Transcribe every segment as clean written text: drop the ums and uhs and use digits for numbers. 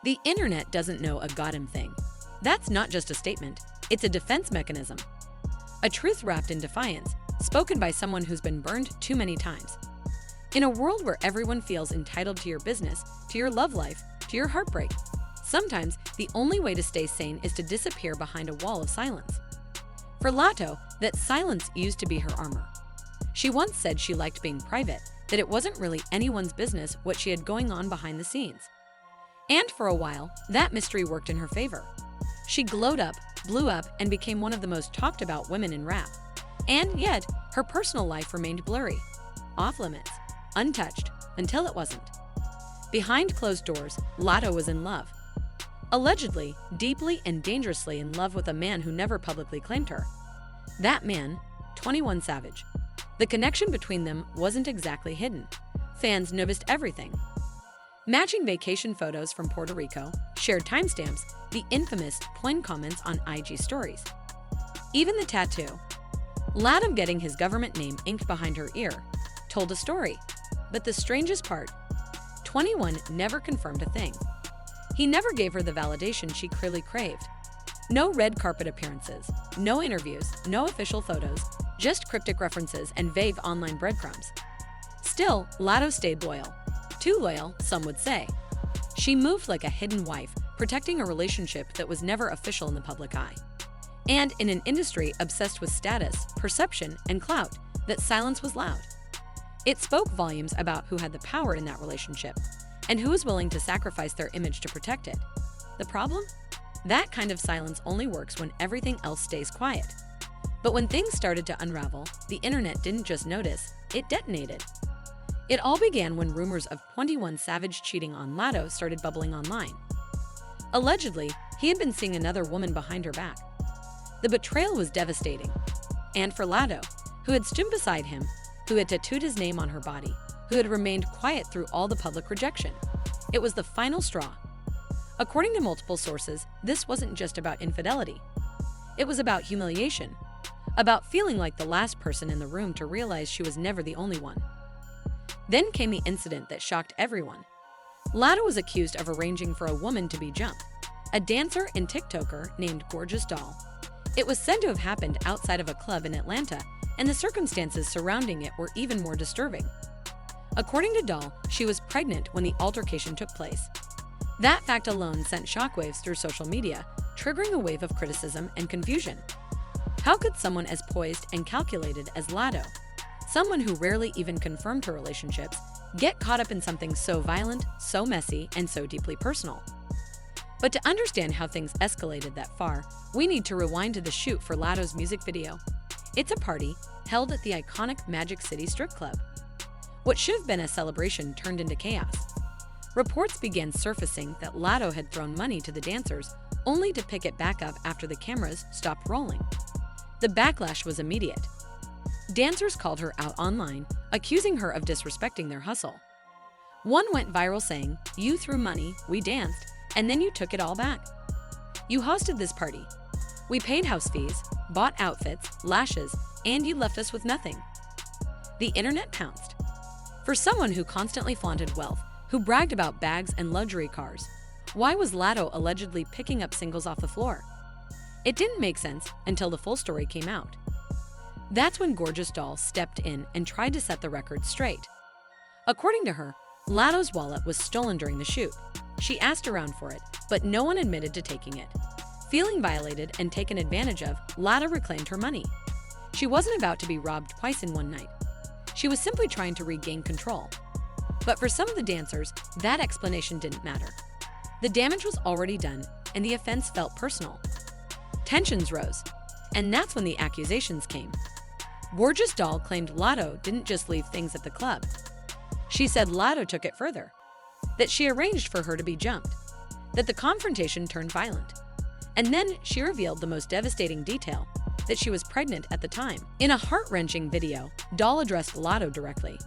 The internet doesn't know a goddamn thing. That's not just a statement, it's a defense mechanism. A truth wrapped in defiance, spoken by someone who's been burned too many times. In a world where everyone feels entitled to your business, to your love life, to your heartbreak, sometimes the only way to stay sane is to disappear behind a wall of silence. For Latto, that silence used to be her armor. She once said she liked being private, that it wasn't really anyone's business what she had going on behind the scenes. And for a while, that mystery worked in her favor. She glowed up, blew up, and became one of the most talked about women in rap. And yet, her personal life remained blurry, off-limits, untouched, until it wasn't. Behind closed doors, Latto was in love. Allegedly, deeply and dangerously in love with a man who never publicly claimed her. That man, 21 Savage. The connection between them wasn't exactly hidden. Fans noticed everything. Matching vacation photos from Puerto Rico, shared timestamps, the infamous point comments on IG stories. Even the tattoo. Latto getting his government name inked behind her ear told a story. But the strangest part, 21 never confirmed a thing. He never gave her the validation she clearly craved. No red carpet appearances, no interviews, no official photos, just cryptic references and vague online breadcrumbs. Still, Latto stayed loyal. Too loyal, some would say. She moved like a hidden wife, protecting a relationship that was never official in the public eye. And in an industry obsessed with status, perception, and clout, that silence was loud. It spoke volumes about who had the power in that relationship, and who was willing to sacrifice their image to protect it. The problem? That kind of silence only works when everything else stays quiet. But when things started to unravel, the internet didn't just notice, it detonated. It all began when rumors of 21 Savage cheating on Latto started bubbling online. Allegedly, he had been seeing another woman behind her back. The betrayal was devastating. And for Latto, who had stood beside him, who had tattooed his name on her body, who had remained quiet through all the public rejection, it was the final straw. According to multiple sources, this wasn't just about infidelity. It was about humiliation, about feeling like the last person in the room to realize she was never the only one. Then came the incident that shocked everyone. Latto was accused of arranging for a woman to be jumped, a dancer and TikToker named Gorgeous Doll. It was said to have happened outside of a club in Atlanta, and the circumstances surrounding it were even more disturbing. According to Doll, she was pregnant when the altercation took place. That fact alone sent shockwaves through social media, triggering a wave of criticism and confusion. How could someone as poised and calculated as Latto, someone who rarely even confirmed her relationships, get caught up in something so violent, so messy, and so deeply personal? But to understand how things escalated that far, we need to rewind to the shoot for Latto's music video. It's a party held at the iconic Magic City strip club. What should have been a celebration turned into chaos. Reports began surfacing that Latto had thrown money to the dancers, only to pick it back up after the cameras stopped rolling. The backlash was immediate. Dancers called her out online, accusing her of disrespecting their hustle. One went viral saying, "You threw money, we danced, and then you took it all back. You hosted this party. We paid house fees, bought outfits, lashes, and you left us with nothing." The internet pounced. For someone who constantly flaunted wealth, who bragged about bags and luxury cars, why was Latto allegedly picking up singles off the floor? It didn't make sense until the full story came out. That's when Gorgeous Doll stepped in and tried to set the record straight. According to her, Latto's wallet was stolen during the shoot. She asked around for it, but no one admitted to taking it. Feeling violated and taken advantage of, Latto reclaimed her money. She wasn't about to be robbed twice in one night. She was simply trying to regain control. But for some of the dancers, that explanation didn't matter. The damage was already done, and the offense felt personal. Tensions rose, and that's when the accusations came. Gorgeous Doll claimed Latto didn't just leave things at the club. She said Latto took it further, that she arranged for her to be jumped, that the confrontation turned violent. And then she revealed the most devastating detail, that she was pregnant at the time. In a heart-wrenching video, Doll addressed Latto directly.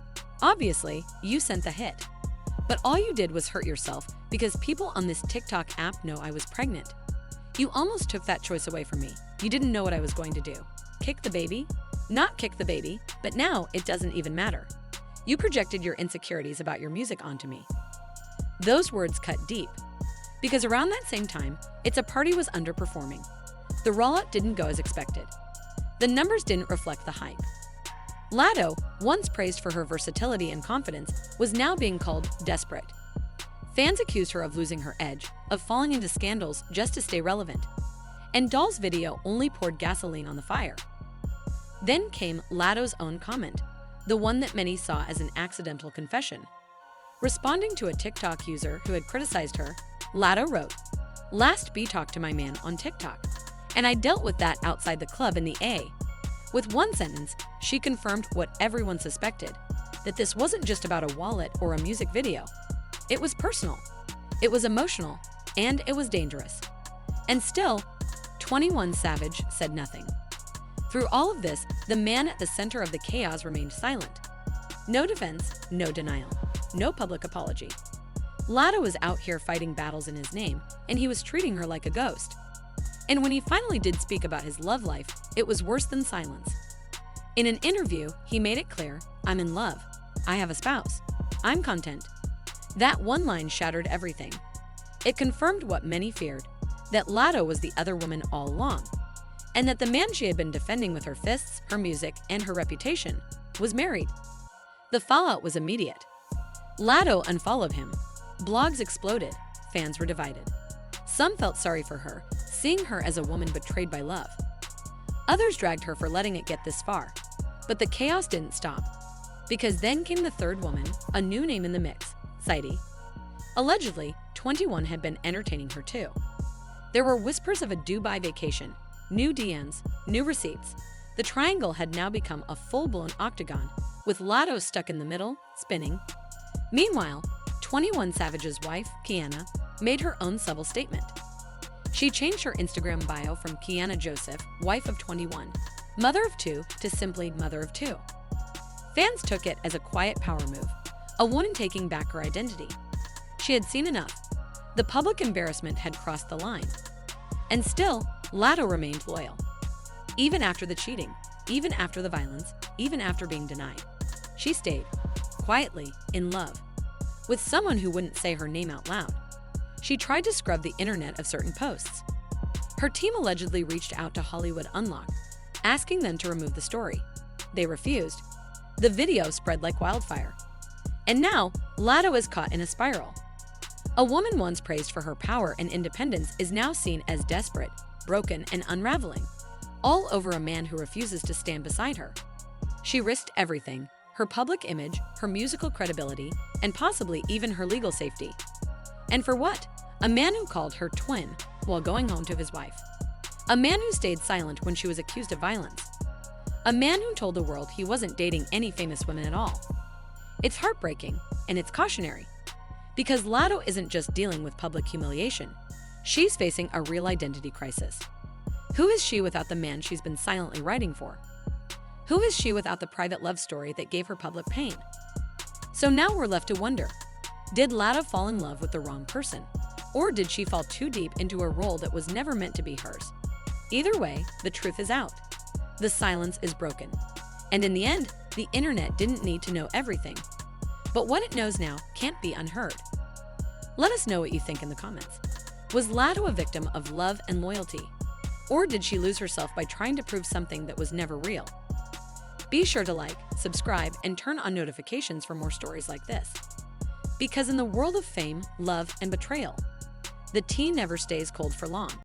"Obviously, you sent the hit. But all you did was hurt yourself because people on this TikTok app know I was pregnant. You almost took that choice away from me. You didn't know what I was going to do. Kick the baby? Not kick the baby, but now it doesn't even matter. You projected your insecurities about your music onto me." Those words cut deep. Because around that same time, It's a Party was underperforming. The rollout didn't go as expected. The numbers didn't reflect the hype. Latto, once praised for her versatility and confidence, was now being called desperate. Fans accused her of losing her edge, of falling into scandals just to stay relevant. And Doll's video only poured gasoline on the fire. Then came Latto's own comment, the one that many saw as an accidental confession. Responding to a TikTok user who had criticized her, Latto wrote, "Last B talked to my man on TikTok, and I dealt with that outside the club in the A." With one sentence, she confirmed what everyone suspected, that this wasn't just about a wallet or a music video. It was personal, it was emotional, and it was dangerous. And still, 21 Savage said nothing. Through all of this, the man at the center of the chaos remained silent. No defense, no denial, no public apology. Latto was out here fighting battles in his name, and he was treating her like a ghost. And when he finally did speak about his love life, it was worse than silence. In an interview, he made it clear, "I'm in love. I have a spouse. I'm content." That one line shattered everything. It confirmed what many feared, that Latto was the other woman all along, and that the man she had been defending with her fists, her music, and her reputation was married. The fallout was immediate. Latto unfollowed him. Blogs exploded. Fans were divided. Some felt sorry for her, seeing her as a woman betrayed by love. Others dragged her for letting it get this far. But the chaos didn't stop. Because then came the third woman, a new name in the mix, Sadie. Allegedly, 21 had been entertaining her too. There were whispers of a Dubai vacation, new DMs, new receipts. The triangle had now become a full-blown octagon, with Latto stuck in the middle, spinning. Meanwhile, 21 Savage's wife, Kiana, made her own subtle statement. She changed her Instagram bio from Kiana Joseph, wife of 21, mother of 2, to simply mother of 2. Fans took it as a quiet power move, a woman taking back her identity. She had seen enough. The public embarrassment had crossed the line. And still, Latto remained loyal. Even after the cheating, even after the violence, even after being denied, she stayed, quietly, in love, with someone who wouldn't say her name out loud. She tried to scrub the internet of certain posts. Her team allegedly reached out to Hollywood Unlocked, asking them to remove the story. They refused. The video spread like wildfire. And now, Latto is caught in a spiral. A woman once praised for her power and independence is now seen as desperate, broken, and unraveling, all over a man who refuses to stand beside her. She risked everything, her public image, her musical credibility, and possibly even her legal safety. And for what? A man who called her twin while going home to his wife. A man who stayed silent when she was accused of violence. A man who told the world he wasn't dating any famous women at all. It's heartbreaking, and it's cautionary. Because Latto isn't just dealing with public humiliation. She's facing a real identity crisis. Who is she without the man she's been silently writing for? Who is she without the private love story that gave her public pain? So now we're left to wonder, did Latto fall in love with the wrong person? Or did she fall too deep into a role that was never meant to be hers? Either way, the truth is out. The silence is broken. And in the end, the internet didn't need to know everything. But what it knows now can't be unheard. Let us know what you think in the comments. Was Latto a victim of love and loyalty? Or did she lose herself by trying to prove something that was never real? Be sure to like, subscribe, and turn on notifications for more stories like this. Because in the world of fame, love, and betrayal, the tea never stays cold for long.